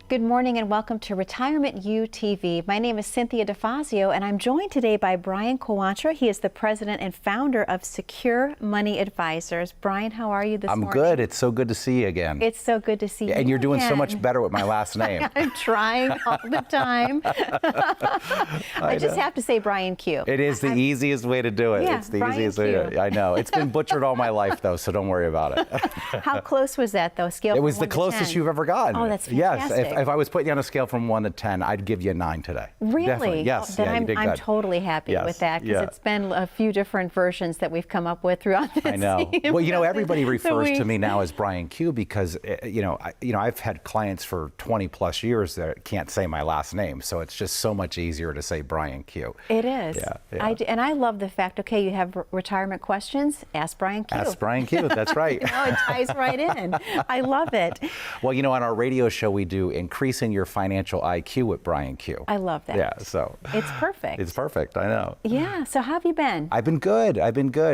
Good morning and welcome to Retirement U TV. My name is Cynthia DeFazio and I'm joined today by Brian Quaranta. He is the president and founder of Secure Money Advisors. Brian, how are you this morning? I'm good. It's so good to see you again. It's so good to see you And you're doing again. so much better with my last name. I'm trying all the time. I just have to say Brian Q. It is the easiest way to do it. Yeah, it's the Brian easiest way to do it. I know. It's been butchered all my life, though, so don't worry about it. How close was that, though? Scale It from was the 1 to closest 10? you've ever gotten. Oh, that's fantastic. Yes. If I was putting you on a scale from 1 to 10, I'd give you a 9 today. Really? Definitely. Yes. Then you did I'm good. totally happy Yes. with that because Yeah. it's been a few different versions that we've come up with throughout this. I know. Well, you know, everybody refers to me weeks. now as Brian Q because, I've had clients for 20 plus years that can't say my last name. So it's just so much easier to say Brian Q. It is. Yeah. And I love the fact, okay, you have retirement questions, ask Brian Q. Ask Brian Q. That's right. It ties right in. I love it. Well, on our radio show, we do Increasing Your Financial IQ with Brian Q. I love that. Yeah, so. It's perfect. It's perfect, I know. Yeah, so how have you been? I've been good.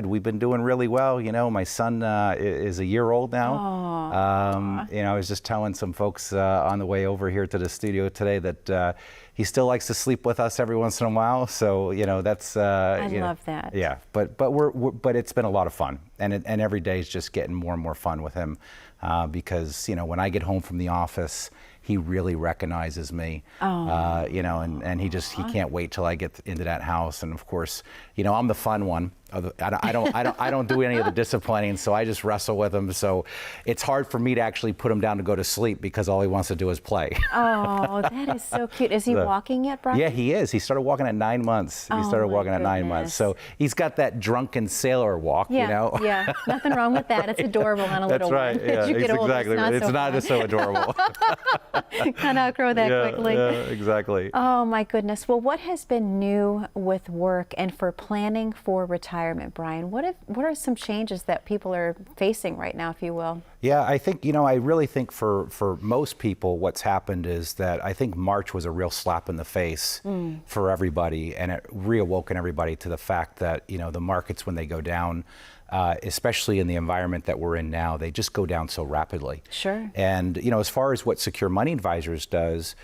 We've been doing really well. My son is a year old now. I was just telling some folks on the way over here to the studio today that he still likes to sleep with us every once in a while. So, that's. I love that. Yeah, but it's been a lot of fun. And every day is just getting more and more fun with him because, when I get home from the office, he really recognizes me, and he can't wait till I get into that house. And of course, I'm the fun one. I don't do any of the disciplining, so I just wrestle with him. So it's hard for me to actually put him down to go to sleep because all he wants to do is play. Oh, that is so cute. Is he walking yet, Brian? Yeah, he is. He started walking at 9 months. He started walking at 9 months. So he's got that drunken sailor walk, Yeah, nothing wrong with that. It's adorable on a little one. That's right. Yeah, As you get older, it's not so adorable. Kind of outgrow that quickly. Yeah, exactly. Oh my goodness. Well, what has been new with work and for planning for retirement, Brian? What are some changes that people are facing right now, if you will? Yeah, I think, I really think for most people what's happened is that I think March was a real slap in the face for everybody, and it reawoken everybody to the fact that, the markets, when they go down, especially in the environment that we're in now, they just go down so rapidly. Sure. And, as far as what Secure Money Advisors does,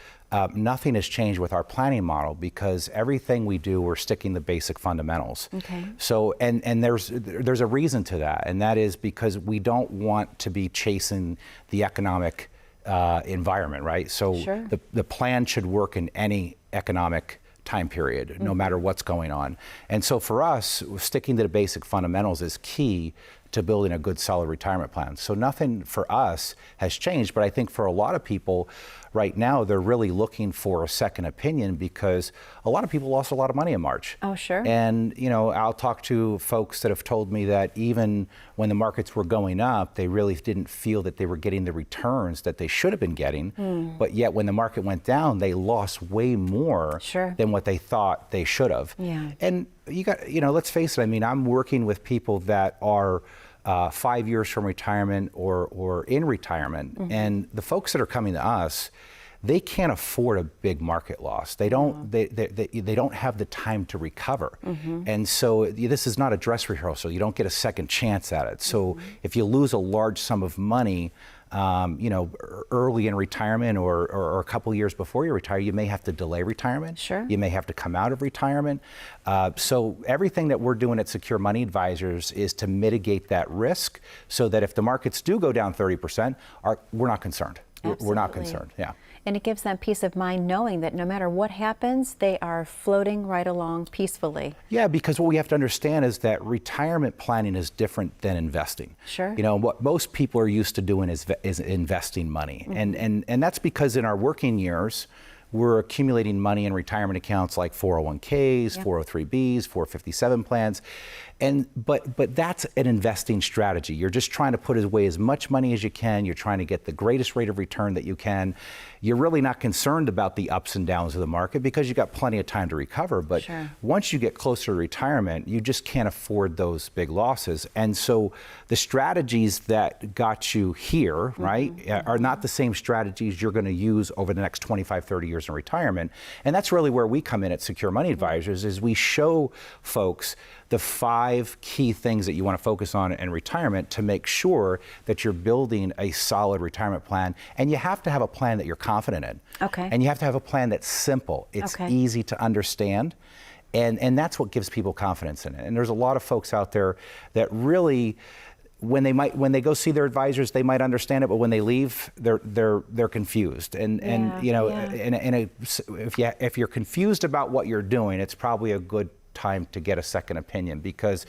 nothing has changed with our planning model because everything we do, we're sticking to basic fundamentals. Okay. So, and there's a reason to that, and that is because we don't want to be chasing the economic environment, right? So Sure. the plan should work in any economic time period, no matter what's going on. And so for us, sticking to the basic fundamentals is key to building a good, solid retirement plan. So nothing for us has changed, but I think for a lot of people right now, they're really looking for a second opinion because a lot of people lost a lot of money in March. Oh, sure. And, I'll talk to folks that have told me that even when the markets were going up, they really didn't feel that they were getting the returns that they should have been getting. But yet when the market went down, they lost way more Sure. than what they thought they should have. Yeah. And let's face it, I'm working with people that are 5 years from retirement or in retirement, and the folks that are coming to us, they can't afford a big market loss. They don't. They don't have the time to recover, and so this is not a dress rehearsal. You don't get a second chance at it. So if you lose a large sum of money, early in retirement or a couple years before you retire, you may have to delay retirement. Sure. You may have to come out of retirement. So everything that we're doing at Secure Money Advisors is to mitigate that risk so that if the markets do go down 30%, we're not concerned. We're not concerned, yeah. And it gives them peace of mind knowing that no matter what happens, they are floating right along peacefully. Yeah, because what we have to understand is that retirement planning is different than investing. Sure. What most people are used to doing is investing money. And that's because in our working years, we're accumulating money in retirement accounts like 401ks, 403bs, 457 plans. But that's an investing strategy. You're just trying to put away as much money as you can. You're trying to get the greatest rate of return that you can. You're really not concerned about the ups and downs of the market because you've got plenty of time to recover. But once you get closer to retirement, you just can't afford those big losses. And so the strategies that got you here, right, are not the same strategies you're going to use over the next 25, 30 years in retirement. And that's really where we come in at Secure Money Advisors, is we show folks the 5 key things that you want to focus on in retirement to make sure that you're building a solid retirement plan. And you have to have a plan that you're confident in. Okay. And you have to have a plan that's simple. It's easy to understand. And that's what gives people confidence in it. And there's a lot of folks out there that really, when they go see their advisors, they might understand it, but when they leave, they're confused. And if you're confused about what you're doing, it's probably a good time to get a second opinion, because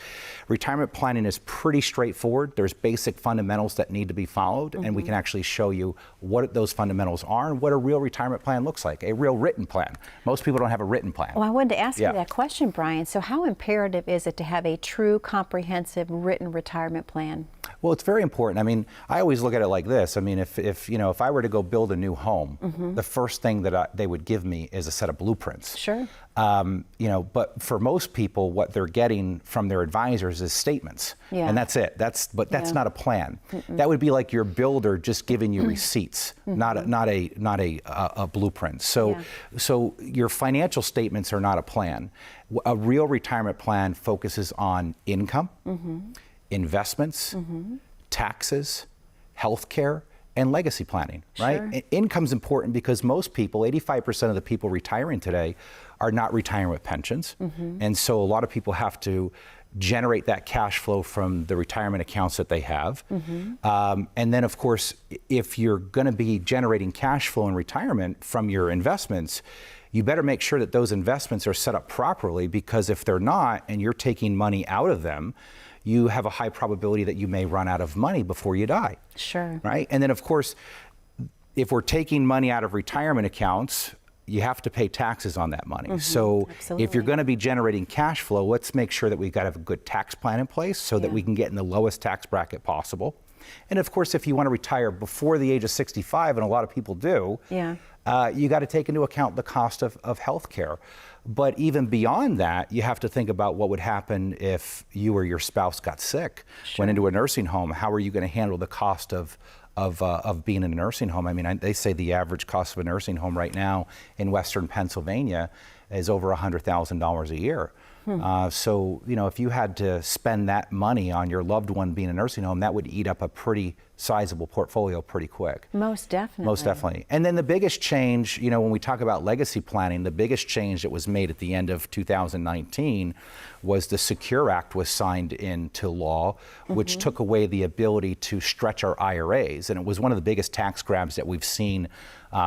retirement planning is pretty straightforward. There's basic fundamentals that need to be followed, and we can actually show you what those fundamentals are and what a real retirement plan looks like, a real written plan. Most people don't have a written plan. Well, I wanted to ask you that question, Brian. So how imperative is it to have a true, comprehensive, written retirement plan? Well, it's very important. I mean, I always look at it like this. I mean, if I were to go build a new home, the first thing that they would give me is a set of blueprints. Sure. But for most people, what they're getting from their advisors is statements, and that's it. That's not a plan. That would be like your builder just giving you receipts, not a blueprint. So your financial statements are not a plan. A real retirement plan focuses on income, investments, taxes, healthcare, and legacy planning, right? Sure. Income's important because most people, 85% of the people retiring today, are not retiring with pensions. And so a lot of people have to generate that cash flow from the retirement accounts that they have. And then, of course, if you're going to be generating cash flow in retirement from your investments, you better make sure that those investments are set up properly, because if they're not and you're taking money out of them, you have a high probability that you may run out of money before you die. Sure. Right? And then, of course, if we're taking money out of retirement accounts, you have to pay taxes on that money. So if you're going to be generating cash flow, let's make sure that we've got to have a good tax plan in place so that we can get in the lowest tax bracket possible. And of course, if you want to retire before the age of 65, and a lot of people do, you got to take into account the cost of health care. But even beyond that, you have to think about what would happen if you or your spouse got sick, went into a nursing home. How are you going to handle the cost of being in a nursing home? I mean, they say the average cost of a nursing home right now in Western Pennsylvania is over $100,000 a year. So, if you had to spend that money on your loved one being in a nursing home, that would eat up a pretty sizable portfolio pretty quick. Most definitely. Most definitely. And then the biggest change, when we talk about legacy planning, the biggest change that was made at the end of 2019 was the Secure Act was signed into law, which took away the ability to stretch our IRAs. And it was one of the biggest tax grabs that we've seen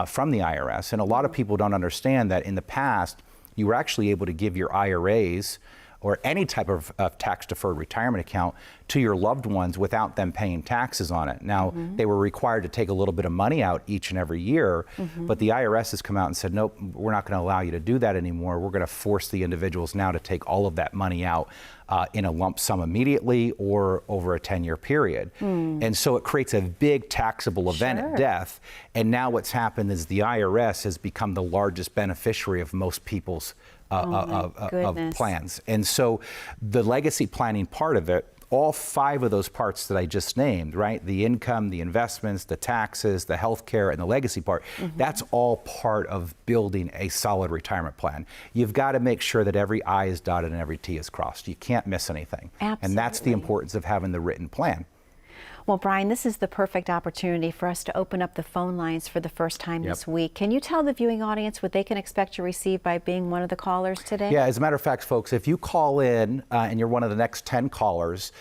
from the IRS. And a lot of people don't understand that in the past, you were actually able to give your IRAs or any type of tax-deferred retirement account to your loved ones without them paying taxes on it. Now, they were required to take a little bit of money out each and every year, but the IRS has come out and said, nope, we're not going to allow you to do that anymore. We're going to force the individuals now to take all of that money out in a lump sum immediately or over a 10-year period. And so it creates a big taxable event at death. And now what's happened is the IRS has become the largest beneficiary of most people's of plans. And so the legacy planning part of it, all 5 of those parts that I just named, right? The income, the investments, the taxes, the healthcare, and the legacy part, that's all part of building a solid retirement plan. You've got to make sure that every I is dotted and every T is crossed. You can't miss anything. Absolutely. And that's the importance of having the written plan. Well, Brian, this is the perfect opportunity for us to open up the phone lines for the first time this week. Can you tell the viewing audience what they can expect to receive by being one of the callers today? Yeah, as a matter of fact, folks, if you call in and you're one of the next 10 callers,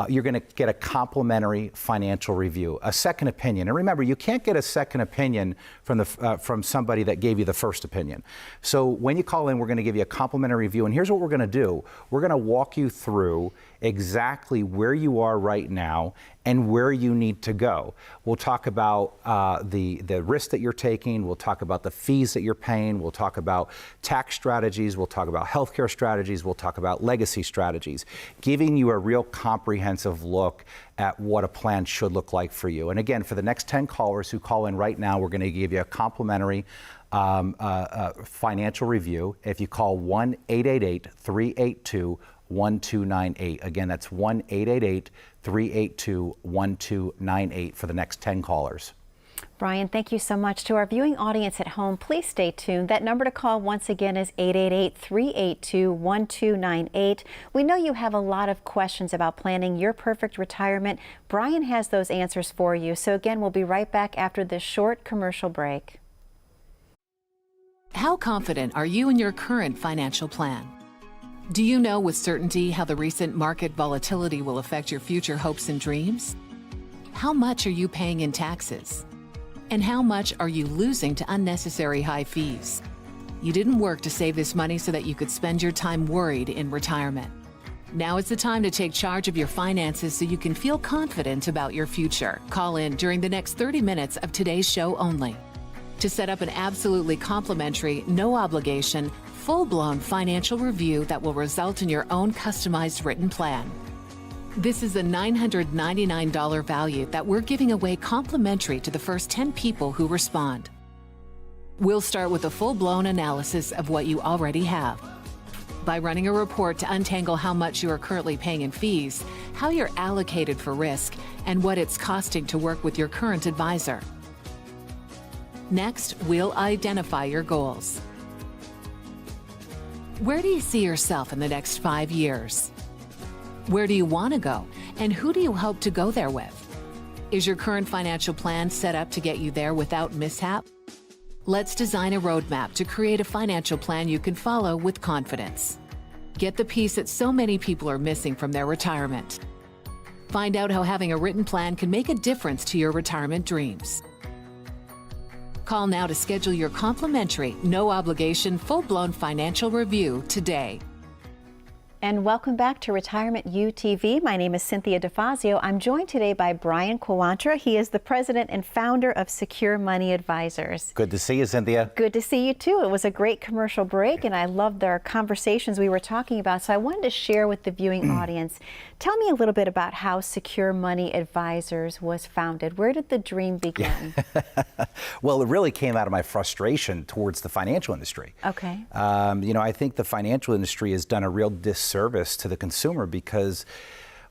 you're going to get a complimentary financial review, a second opinion. And remember, you can't get a second opinion from somebody that gave you the first opinion. So when you call in, we're going to give you a complimentary review. And here's what we're going to do. We're going to walk you through exactly where you are right now and where you need to go. We'll talk about the risk that you're taking. We'll talk about the fees that you're paying. We'll talk about tax strategies. We'll talk about healthcare strategies. We'll talk about legacy strategies, giving you a real comprehensive look at what a plan should look like for you. And again, for the next 10 callers who call in right now, we're going to give you a complimentary financial review. If you call 1-888-382-1298. Again, that's 1-888-382-1298 for the next 10 callers. Brian, thank you so much. To our viewing audience at home, please stay tuned. That number to call once again is 888-382-1298. We know you have a lot of questions about planning your perfect retirement. Brian has those answers for you. So again, we'll be right back after this short commercial break. How confident are you in your current financial plan? Do you know with certainty how the recent market volatility will affect your future hopes and dreams? How much are you paying in taxes? And how much are you losing to unnecessary high fees? You didn't work to save this money so that you could spend your time worried in retirement. Now is the time to take charge of your finances so you can feel confident about your future. Call in during the next 30 minutes of today's show only to set up an absolutely complimentary, no obligation, full-blown financial review that will result in your own customized written plan. This is a $999 value that we're giving away complimentary to the first 10 people who respond. We'll start with a full-blown analysis of what you already have by running a report to untangle how much you are currently paying in fees, how you're allocated for risk, and what it's costing to work with your current advisor. Next, we'll identify your goals. Where do you see yourself in the next 5 years? Where do you want to go, and who do you hope to go there with? Is your current financial plan set up to get you there without mishap? Let's design a roadmap to create a financial plan you can follow with confidence. Get the piece that so many people are missing from their retirement. Find out how having a written plan can make a difference to your retirement dreams. Call now to schedule your complimentary, no obligation, full-blown financial review today. And welcome back to Retirement UTV. My name is Cynthia DeFazio. I'm joined today by Brian Quaranta. He is the president and founder of Secure Money Advisors. Good to see you, Cynthia. Good to see you too. It was a great commercial break, and I loved our conversations we were talking about. So I wanted to share with the viewing audience. Tell me a little bit about how Secure Money Advisors was founded. Where did the dream begin? Well, it really came out of my frustration towards the financial industry. Okay. I think the financial industry has done a real disservice to the consumer, because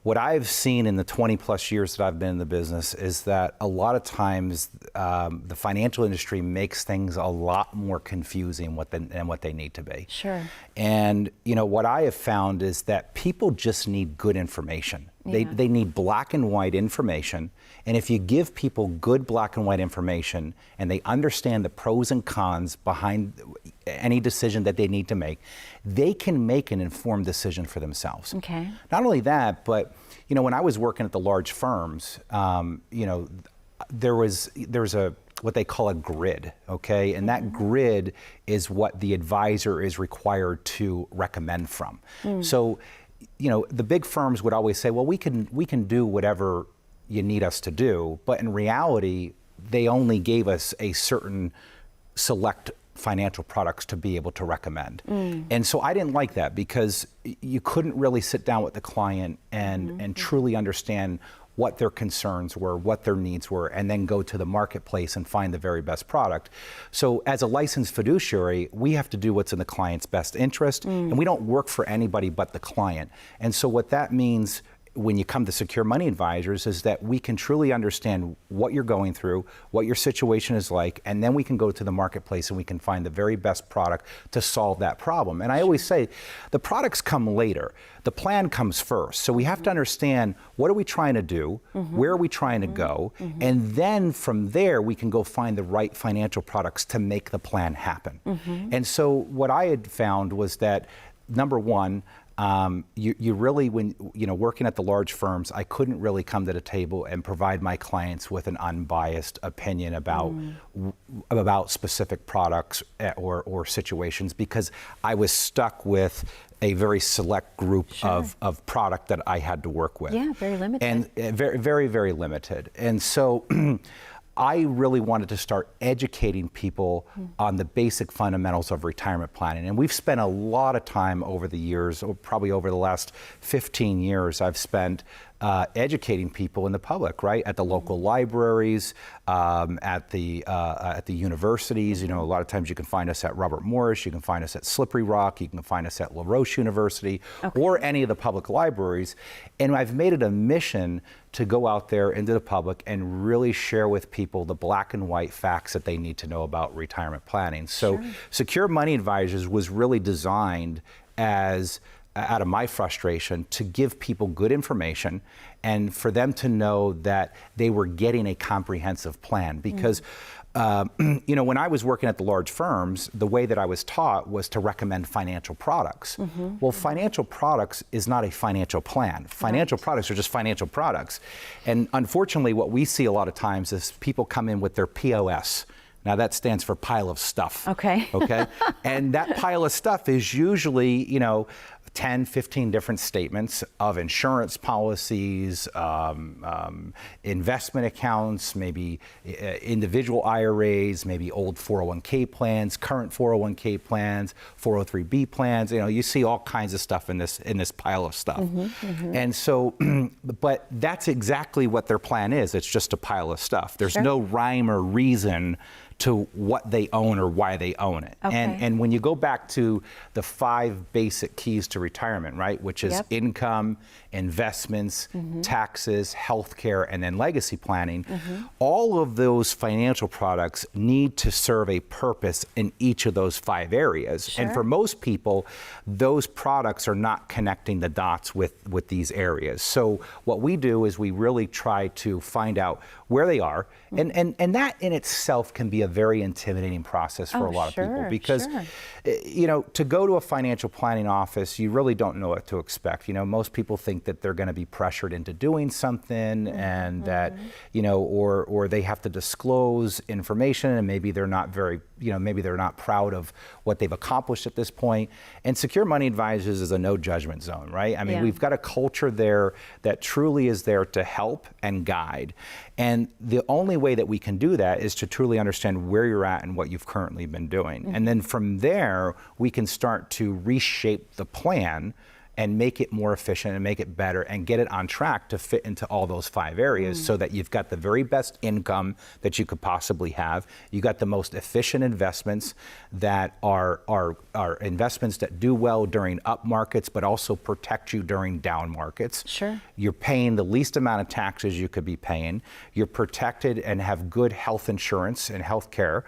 what I've seen in the 20 plus years that I've been in the business is that a lot of times the financial industry makes things a lot more confusing than what they need to be. Sure. And what I have found is that people just need good information. Yeah. They need black and white information. And if you give people good black and white information and they understand the pros and cons behind any decision that they need to make, they can make an informed decision for themselves. Okay. Not only that, but when I was working at the large firms, there's what they call a grid, okay? And that grid is what the advisor is required to recommend from. So, the big firms would always say, well, we can do whatever you need us to do, but in reality, they only gave us a certain select financial products to be able to recommend. And so I didn't like that, because you couldn't really sit down with the client and truly understand what their concerns were, what their needs were, and then go to the marketplace and find the very best product. So as a licensed fiduciary, we have to do what's in the client's best interest, and we don't work for anybody but the client. And so what that means when you come to Secure Money Advisors is that we can truly understand what you're going through, what your situation is like, and then we can go to the marketplace and we can find the very best product to solve that problem. And I always say the products come later. The plan comes first. So we have to understand, what are we trying to do? Where are we trying to go? And then from there, we can go find the right financial products to make the plan happen. And so what I had found was that, number one, you really, when working at the large firms, I couldn't really come to the table and provide my clients with an unbiased opinion about specific products or situations, because I was stuck with a very select group of product that I had to work with. Yeah, very limited. And very, very, very limited. And so I really wanted to start educating people on the basic fundamentals of retirement planning. And we've spent a lot of time over the years, or probably over the last 15 years, I've spent educating people in the public, right? At the local libraries, at the universities. You know, a lot of times you can find us at Robert Morris, you can find us at Slippery Rock, you can find us at La Roche University, or any of the public libraries. And I've made it a mission to go out there into the public and really share with people the black and white facts that they need to know about retirement planning. So Secure Money Advisors was really designed as, out of my frustration, to give people good information and for them to know that they were getting a comprehensive plan. Because you know, when I was working at the large firms, the way that I was taught was to recommend financial products. Well, financial products is not a financial plan. Financial products are just financial products. And unfortunately, what we see a lot of times is people come in with their POS. Now that stands for pile of stuff. Okay. And that pile of stuff is usually, you know, 10, 15 different statements of insurance policies, investment accounts, maybe individual IRAs, maybe old 401k plans, current 401k plans, 403b plans. You know, you see all kinds of stuff in this pile of stuff. And so, but that's exactly what their plan is. It's just a pile of stuff. There's no rhyme or reason to what they own or why they own it. And when you go back to the 5 basic keys to retirement, right, which is income, investments, taxes, healthcare, and then legacy planning, all of those financial products need to serve a purpose in each of those 5 areas. And for most people, those products are not connecting the dots with these areas. So what we do is we really try to find out where they are, and that in itself can be a very intimidating process for a lot of people, because you know, to go to a financial planning office, you really don't know what to expect. You know, most people think that they're going to be pressured into doing something, and that, you know, or they have to disclose information, and maybe they're not very, you know, maybe they're not proud of what they've accomplished at this point. And Secure Money Advisors is a no judgment zone, right? I mean, we've got a culture there that truly is there to help and guide. And the only way that we can do that is to truly understand where you're at and what you've currently been doing. And then from there, we can start to reshape the plan and make it more efficient and make it better and get it on track to fit into all those 5 areas, so that you've got the very best income that you could possibly have. You got the most efficient investments that are investments that do well during up markets, but also protect you during down markets. You're paying the least amount of taxes you could be paying. You're protected and have good health insurance and health care.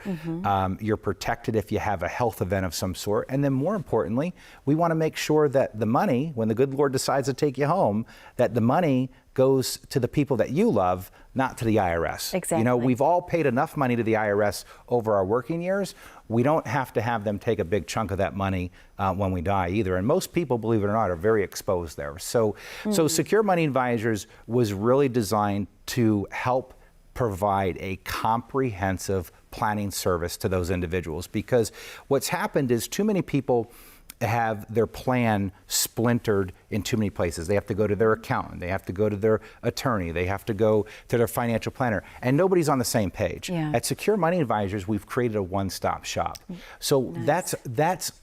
You're protected if you have a health event of some sort. And then more importantly, we want to make sure that the money, when the good Lord decides to take you home, that the money goes to the people that you love, not to the IRS. You know, we've all paid enough money to the IRS over our working years. We don't have to have them take a big chunk of that money when we die either. And most people, believe it or not, are very exposed there. So Secure Money Advisors was really designed to help provide a comprehensive planning service to those individuals, because what's happened is too many people have their plan splintered in too many places. They have to go to their accountant, they have to go to their attorney, they have to go to their financial planner, and nobody's on the same page. At Secure Money Advisors, we've created a one-stop shop. So that's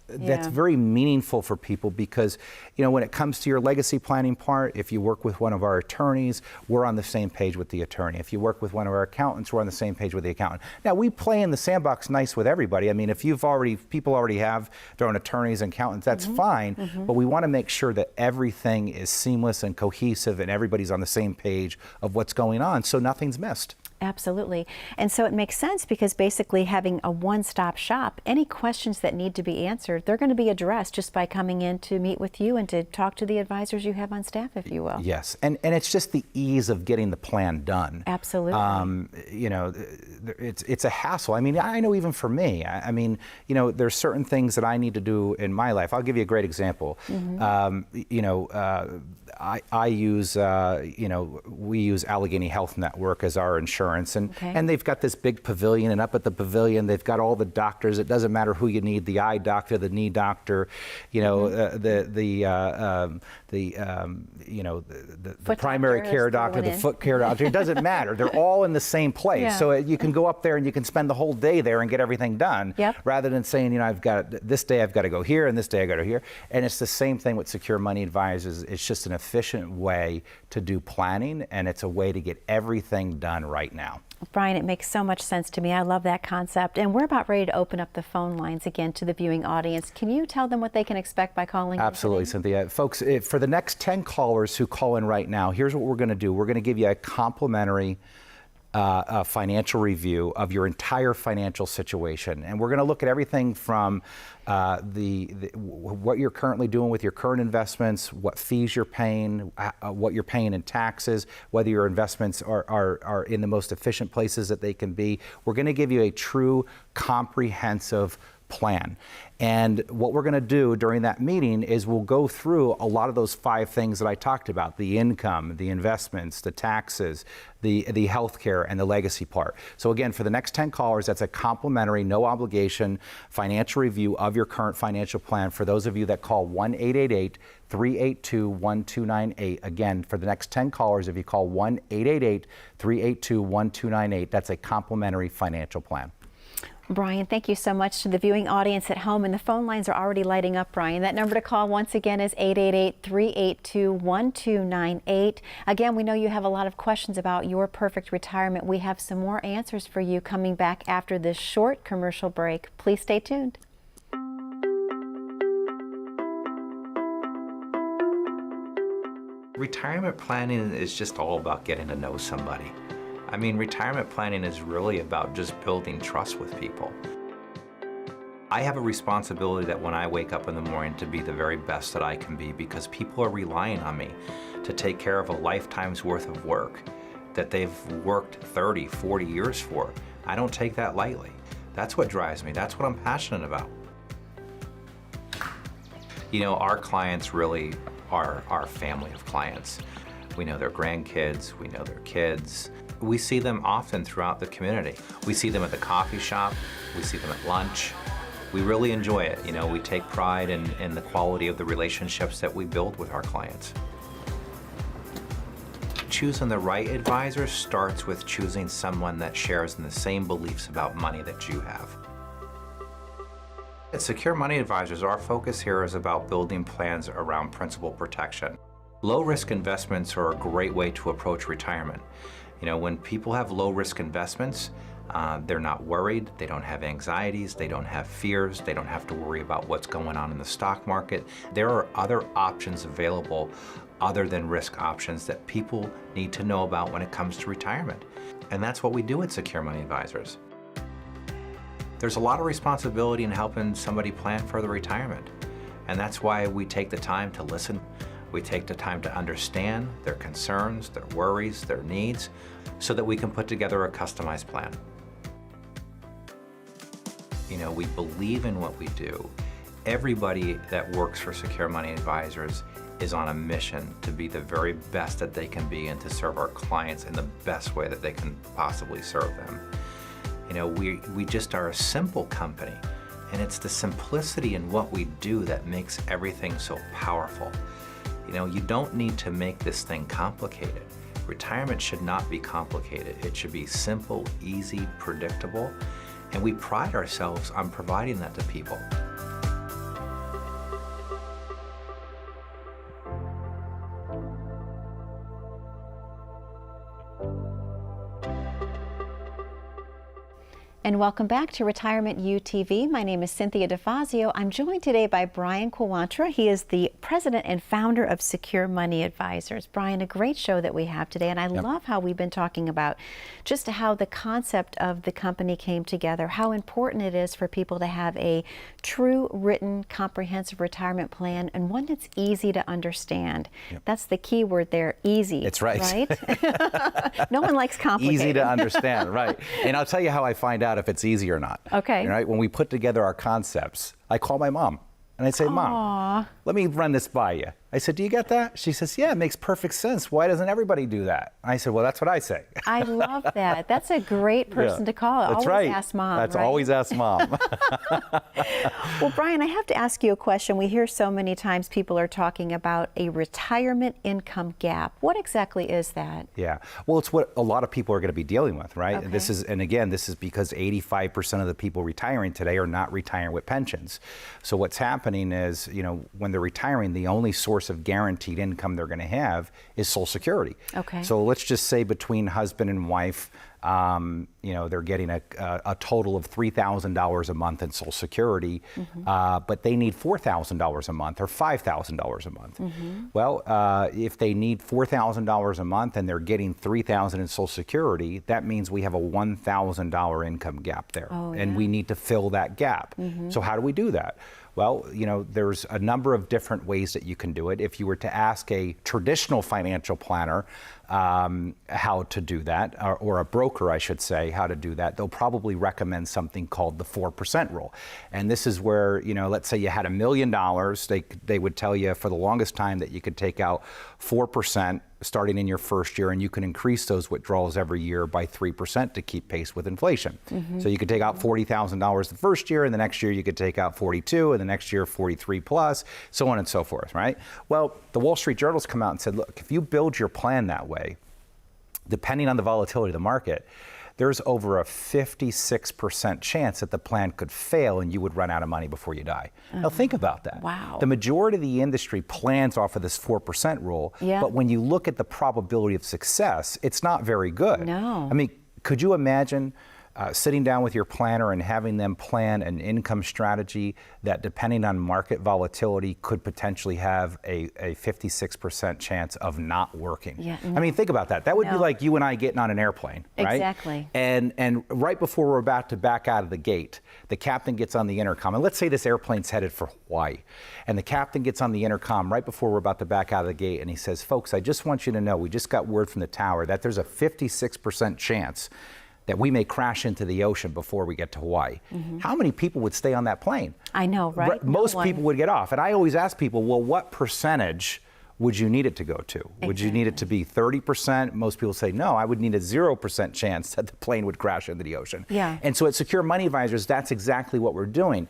very meaningful for people, because, you know, when it comes to your legacy planning part, if you work with one of our attorneys, we're on the same page with the attorney. If you work with one of our accountants, we're on the same page with the accountant. Now, we play in the sandbox nice with everybody. I mean, if people already have their own attorneys and accountants, that's fine, but we want to make sure that everything is seamless and cohesive and everybody's on the same page of what's going on, so nothing's missed. Absolutely. And so it makes sense, because basically having a one-stop shop, any questions that need to be answered, they're going to be addressed just by coming in to meet with you and to talk to the advisors you have on staff, if you will. Yes, and it's just the ease of getting the plan done. Absolutely. You know, it's a hassle. I mean, I know even for me, I mean, you know, there's certain things that I need to do in my life. I'll give you a great example. You know, I use, you know, we use Allegheny Health Network as our insurance, and they've got this big pavilion, and up at the pavilion they've got all the doctors. It doesn't matter who you need, the eye doctor, the knee doctor, you know, you know, the primary care doctor, the foot care doctor. It doesn't matter. They're all in the same place. So you can go up there and you can spend the whole day there and get everything done, rather than saying, you know, this day I've got to go here and this day I got to go here. And it's the same thing with Secure Money Advisors. It's just an efficient way to do planning, and it's a way to get everything done right now. Brian, it makes so much sense to me. I love that concept. And we're about ready to open up the phone lines again to the viewing audience. Can you tell them what they can expect by calling? Absolutely, Cynthia. Folks, for the next 10 callers who call in right now, here's what we're going to do. We're going to give you a complimentary financial review of your entire financial situation, and we're going to look at everything from what you're currently doing with your current investments, what fees you're paying, what you're paying in taxes, whether your investments are in the most efficient places that they can be. We're going to give you a true comprehensive plan. And what we're going to do during that meeting is we'll go through a lot of those 5 things that I talked about: the income, the investments, the taxes, the healthcare, and the legacy part. So again, for the next 10 callers, that's a complimentary, no obligation financial review of your current financial plan for those of you that call 1-888-382-1298. Again, for the next 10 callers, if you call 1-888-382-1298, that's a complimentary financial plan. Brian, thank you so much to the viewing audience at home. And the phone lines are already lighting up, Brian. That number to call once again is 888-382-1298. Again, we know you have a lot of questions about your perfect retirement. We have some more answers for you coming back after this short commercial break. Please stay tuned. Retirement planning is just all about getting to know somebody. I mean, retirement planning is really about just building trust with people. I have a responsibility that when I wake up in the morning to be the very best that I can be, because people are relying on me to take care of a lifetime's worth of work that they've worked 30, 40 years for. I don't take that lightly. That's what drives me. That's what I'm passionate about. You know, our clients really are our family of clients. We know their grandkids, we know their kids. We see them often throughout the community. We see them at the coffee shop, we see them at lunch. We really enjoy it. You know, we take pride in the quality of the relationships that we build with our clients. Choosing the right advisor starts with choosing someone that shares in the same beliefs about money that you have. At Secure Money Advisors, our focus here is about building plans around principal protection. Low-risk investments are a great way to approach retirement. You know, when people have low-risk investments, they're not worried, they don't have anxieties, they don't have fears, they don't have to worry about what's going on in the stock market. There are other options available other than risk options that people need to know about when it comes to retirement. And that's what we do at Secure Money Advisors. There's a lot of responsibility in helping somebody plan for their retirement. And that's why we take the time to listen. We take the time to understand their concerns, their worries, their needs, so that we can put together a customized plan. You know, we believe in what we do. Everybody that works for Secure Money Advisors is on a mission to be the very best that they can be and to serve our clients in the best way that they can possibly serve them. You know, we just are a simple company, and it's the simplicity in what we do that makes everything so powerful. You know, you don't need to make this thing complicated. Retirement should not be complicated. It should be simple, easy, predictable, and we pride ourselves on providing that to people. And welcome back to Retirement UTV. My name is Cynthia DeFazio. I'm joined today by Brian Quaranta. He is the president and founder of Secure Money Advisors. Brian, a great show that we have today, and I love how we've been talking about just how the concept of the company came together, how important it is for people to have a true written comprehensive retirement plan, and one that's easy to understand. That's the key word there, easy. It's right. Right? No one likes complicated. Easy to understand, right. And I'll tell you how I find out if it's easy or not. Okay. Right? When we put together our concepts, I call my mom and I say, Mom, let me run this by you. I said, do you get that? She says, yeah, it makes perfect sense. Why doesn't everybody do that? I said, well, that's what I say. I love that. That's a great person to call. That's always right. Ask Mom. That's right? always ask Mom. Well, Brian, I have to ask you a question. We hear so many times people are talking about a retirement income gap. What exactly is that? Yeah. Well, it's what a lot of people are going to be dealing with, right? Okay. This is because 85% of the people retiring today are not retiring with pensions. So what's happening is, you know, when they're retiring, the only source source of guaranteed income they're going to have is Social Security. Okay. So let's just say between husband and wife, they're getting a total of $3,000 a month in Social Security, but they need $4,000 a month or $5,000 a month. Well, if they need $4,000 a month and they're getting $3,000 in Social Security, that means we have a $1,000 income gap there, and we need to fill that gap. So how do we do that? Well, there's a number of different ways that you can do it. If you were to ask a traditional financial planner how to do that, or a broker, I should say, how to do that, they'll probably recommend something called the 4% rule. And this is where, let's say you had $1 million, they would tell you for the longest time that you could take out 4% starting in your first year, and you can increase those withdrawals every year by 3% to keep pace with inflation. So you could take out $40,000 the first year, and the next year you could take out 42, and the next year 43 plus, so on and so forth, right? Well, the Wall Street Journal's come out and said, look, if you build your plan that way, depending on the volatility of the market, there's over a 56% chance that the plan could fail and you would run out of money before you die. Now think about that. Wow. The majority of the industry plans off of this 4% rule, but when you look at the probability of success, it's not very good. No. I mean, could you imagine sitting down with your planner and having them plan an income strategy that, depending on market volatility, could potentially have a 56% chance of not working? Yeah, I mean, think about that. That would be like you and I getting on an airplane, right? Exactly. And right before we're about to back out of the gate, the captain gets on the intercom. And let's say this airplane's headed for Hawaii. And the captain gets on the intercom right before we're about to back out of the gate, and he says, folks, I just want you to know, we just got word from the tower that there's a 56% chance that we may crash into the ocean before we get to Hawaii. How many people would stay on that plane? I know, right? Most people would get off. And I always ask people, well, what percentage would you need it to go to? Exactly. Would you need it to be 30%? Most people say, no, I would need a 0% chance that the plane would crash into the ocean. Yeah. And so at Secure Money Advisors, that's exactly what we're doing.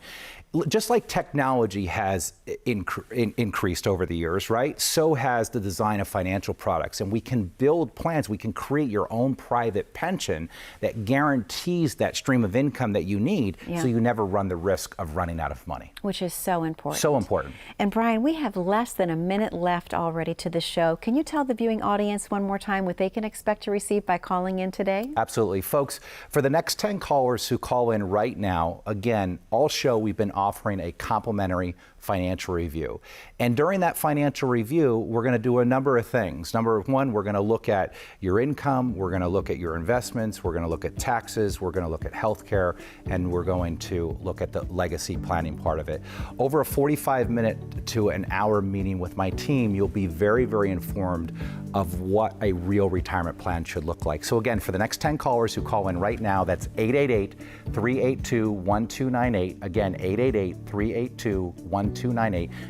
Just like technology has increased over the years, right? So has the design of financial products. And we can build plans. We can create your own private pension that guarantees that stream of income that you need, so you never run the risk of running out of money. Which is so important. So important. And Brian, we have less than a minute left already to the show. Can you tell the viewing audience one more time what they can expect to receive by calling in today? Absolutely. Folks, for the next 10 callers who call in right now, again, all show we've been offering a complimentary financial review. And during that financial review, we're going to do a number of things. Number one, we're going to look at your income, we're going to look at your investments, we're going to look at taxes, we're going to look at healthcare, and we're going to look at the legacy planning part of it. Over a 45-minute to an hour meeting with my team, you'll be very, very informed of what a real retirement plan should look like. So again, for the next 10 callers who call in right now, that's 888-382-1298. Again, 888-382-1298.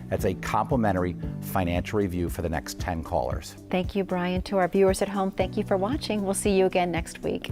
That's a complimentary financial review for the next 10 callers. Thank you, Brian. To our viewers at home, thank you for watching. We'll see you again next week.